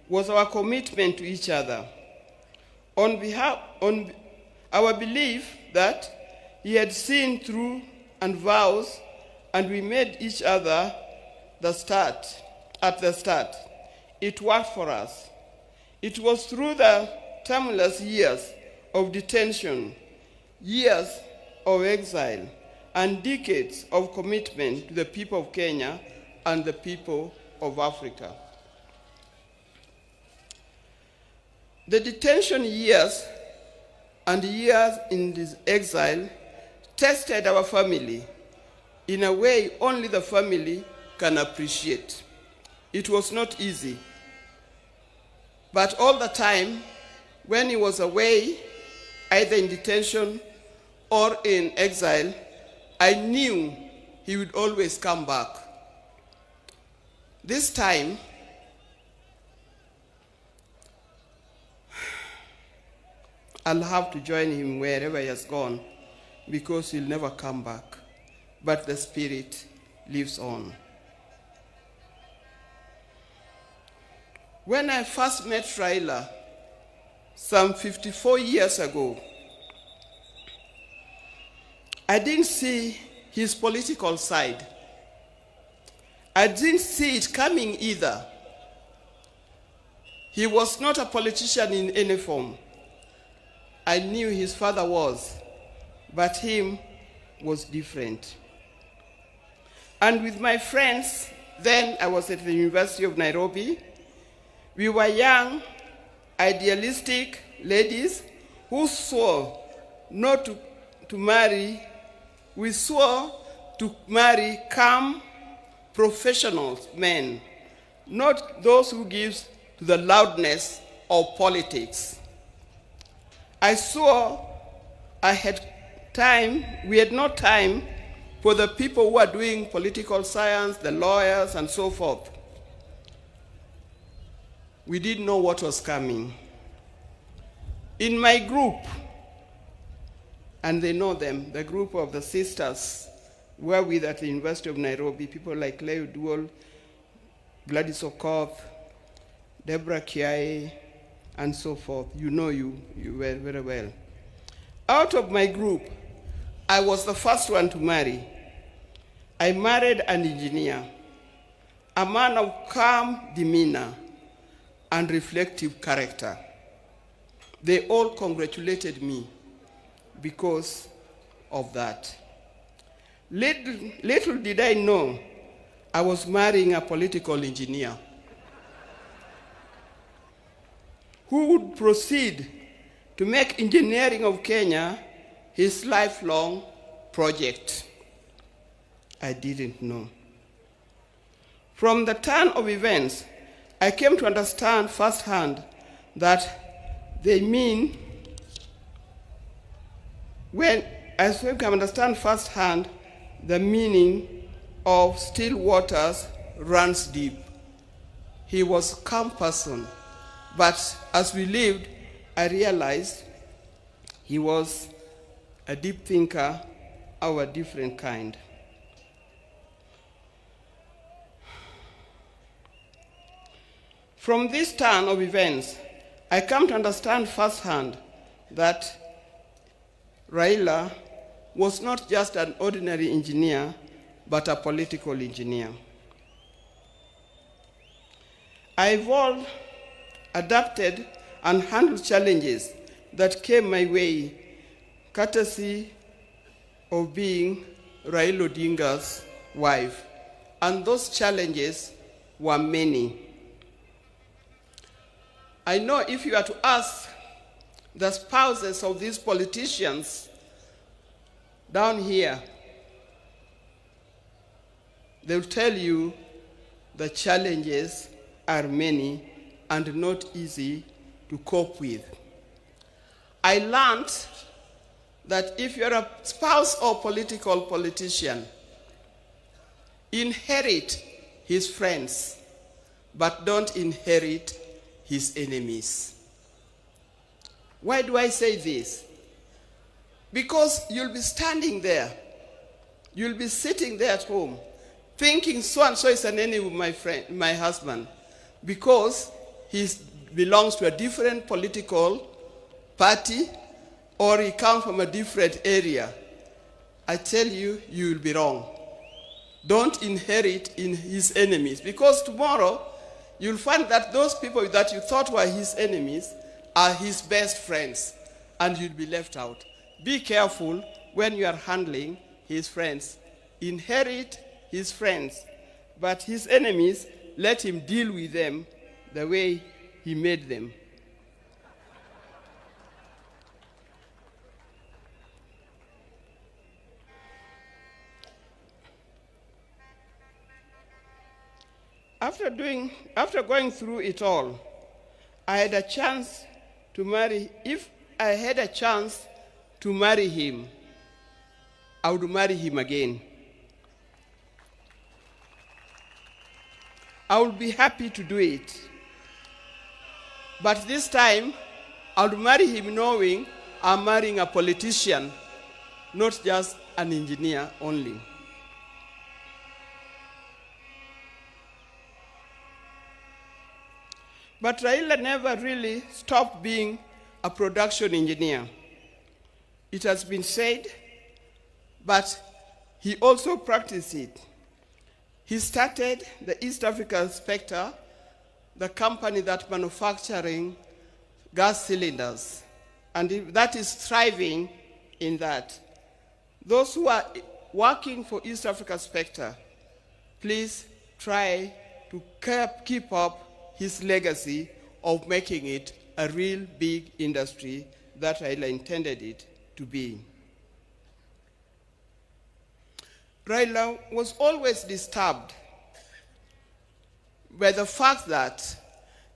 was our commitment to each other. On our belief that he had seen through and vows, and we made each other at the start. It worked for us. It was through the tumultuous years of detention, years of exile, and decades of commitment to the people of Kenya and the people of Africa. The detention years and years in this exile tested our family in a way only the family can appreciate. It was not easy. But all the time, when he was away, either in detention or in exile, I knew he would always come back. This time, I'll have to join him wherever he has gone, because he'll never come back. But the spirit lives on. When I first met Raila, some 54 years ago, I didn't see his political side. I didn't see it coming either. He was not a politician in any form. I knew his father was, but him was different. And with my friends, then I was at the University of Nairobi, we were young, idealistic ladies who swore not to marry. We swore to marry calm, professional men, not those who give to the loudness of politics. I swore we had no time for the people who are doing political science, the lawyers, and so forth. We didn't know what was coming. In my group, and they know them, the group of the sisters were with at the University of Nairobi, people like Leo Duol, Gladys Okoth, Deborah Kiai, and so forth. You know you were very well. Out of my group, I was the first one to marry. I married an engineer, a man of calm demeanor and reflective character. They all congratulated me because of that. Little did I know I was marrying a political engineer who would proceed to make engineering of Kenya his lifelong project. I didn't know. From the turn of events, I came to understand firsthand that they mean the meaning of still waters runs deep. He was a calm person, but as we lived, I realized he was a deep thinker of a different kind. From this turn of events, I come to understand firsthand that Raila was not just an ordinary engineer, but a political engineer. I evolved, adapted, and handled challenges that came my way, courtesy of being Raila Odinga's wife. And those challenges were many. I know if you are to ask the spouses of these politicians down here, they'll tell you the challenges are many and not easy to cope with. I learned that if you're a spouse or politician, inherit his friends, but don't inherit his enemies. Why do I say this? Because you'll be standing there, you'll be sitting there at home, thinking so-and-so is an enemy of my husband, because he belongs to a different political party, or he comes from a different area. I tell you, you will be wrong. Don't inherit in his enemies, because tomorrow you'll find that those people that you thought were his enemies are his best friends, and you'll be left out. Be careful when you are handling his friends. Inherit his friends, but his enemies, let him deal with them the way he made them. After going through it all, I had a chance to marry. If I had a chance to marry him, I would marry him again. I would be happy to do it. But this time, I would marry him knowing I'm marrying a politician, not just an engineer only. But Raila never really stopped being a production engineer. It has been said, but he also practiced it. He started the East African Spectre the company that manufacturing gas cylinders, and that is thriving in that. Those who are working for East Africa Spectre, please try to keep up his legacy of making it a real big industry that Raila intended it to be. Raila was always disturbed by the fact that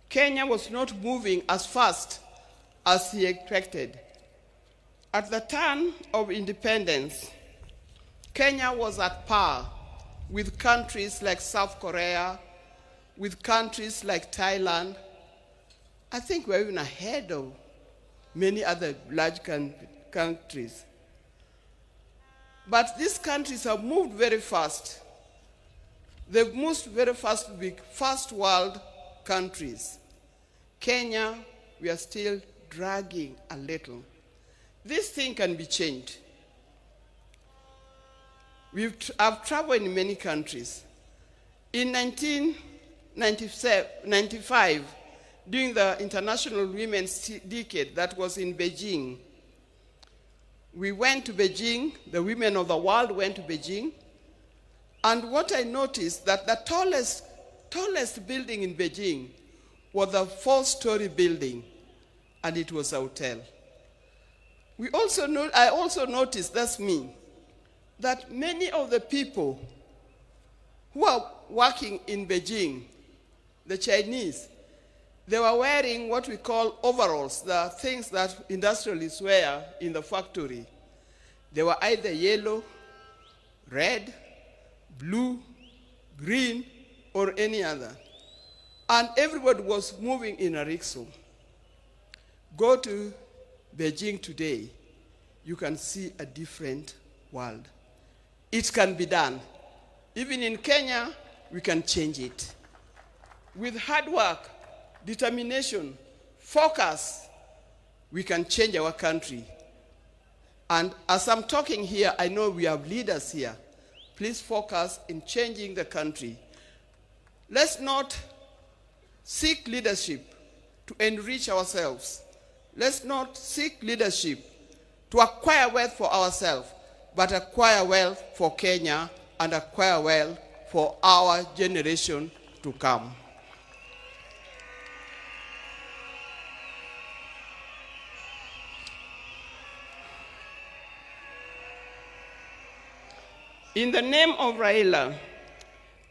Kenya was not moving as fast as he expected. At the turn of independence, Kenya was at par with countries like South Korea, with countries like Thailand. I think we're even ahead of many other large countries. But these countries have moved very fast. They've moved very fast to be first world countries. Kenya, we are still dragging a little. This thing can be changed. I've traveled in many countries. In 1995, during the International Women's Decade that was in Beijing, we went to Beijing, the women of the world went to Beijing, and what I noticed that the tallest building in Beijing was a 4-story building, and it was a hotel. I also noticed, that's me, that many of the people who are working in Beijing, the Chinese, they were wearing what we call overalls, the things that industrialists wear in the factory. They were either yellow, red, blue, green, or any other. And everybody was moving in a rickshaw. Go to Beijing today, you can see a different world. It can be done. Even in Kenya, we can change it. With hard work, determination, focus, we can change our country. And as I'm talking here, I know we have leaders here. Please focus in changing the country. Let's not seek leadership to enrich ourselves. Let's not seek leadership to acquire wealth for ourselves, but acquire wealth for Kenya and acquire wealth for our generation to come. In the name of Raila,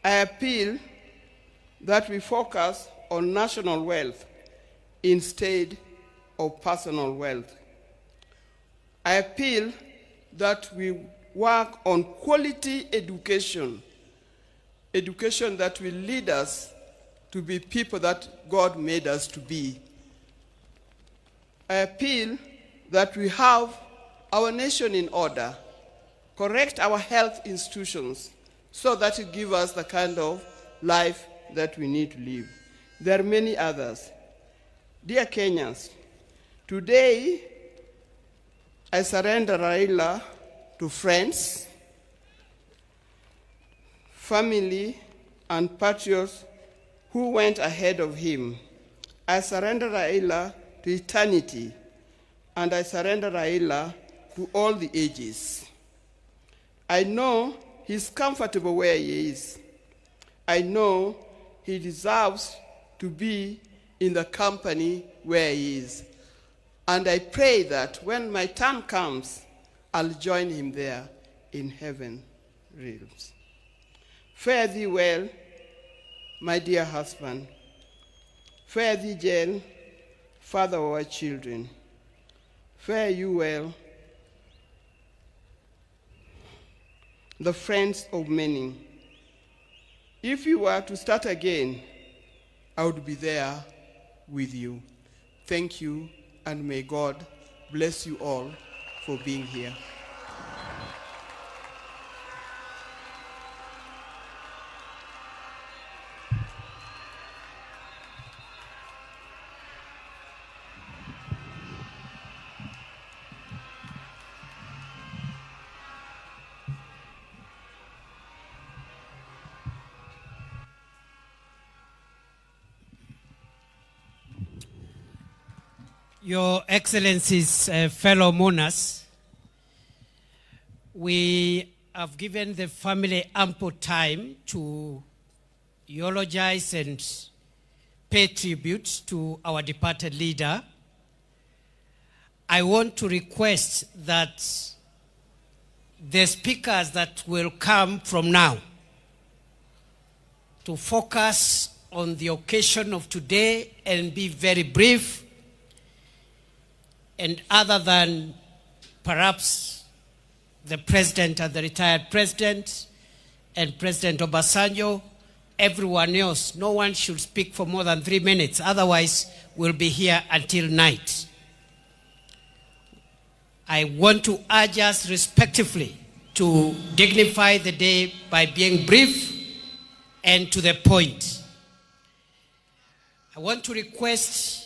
I appeal that we focus on national wealth instead of personal wealth. I appeal that we work on quality education, education that will lead us to be people that God made us to be. I appeal that we have our nation in order, correct our health institutions so that it gives us the kind of life that we need to live. There are many others. Dear Kenyans, today I surrender Raila to friends, family, and patriots who went ahead of him. I surrender Raila to eternity, and I surrender Raila to all the ages. I know he's comfortable where he is. I know he deserves to be in the company where he is. And I pray that when my time comes, I'll join him there in heaven realms. Fare thee well, my dear husband. Fare thee well, father of our children. Fare you well, the friends of many. If you were to start again, I would be there with you. Thank you, and may God bless you all for being here. Your Excellencies, fellow mourners, we have given the family ample time to eulogize and pay tribute to our departed leader. I want to request that the speakers that will come from now to focus on the occasion of today and be very brief, and other than perhaps the president and the retired president and President Obasanjo, everyone else, no one should speak for more than 3 minutes. Otherwise, we'll be here until night. I want to urge us respectively to dignify the day by being brief and to the point. I want to request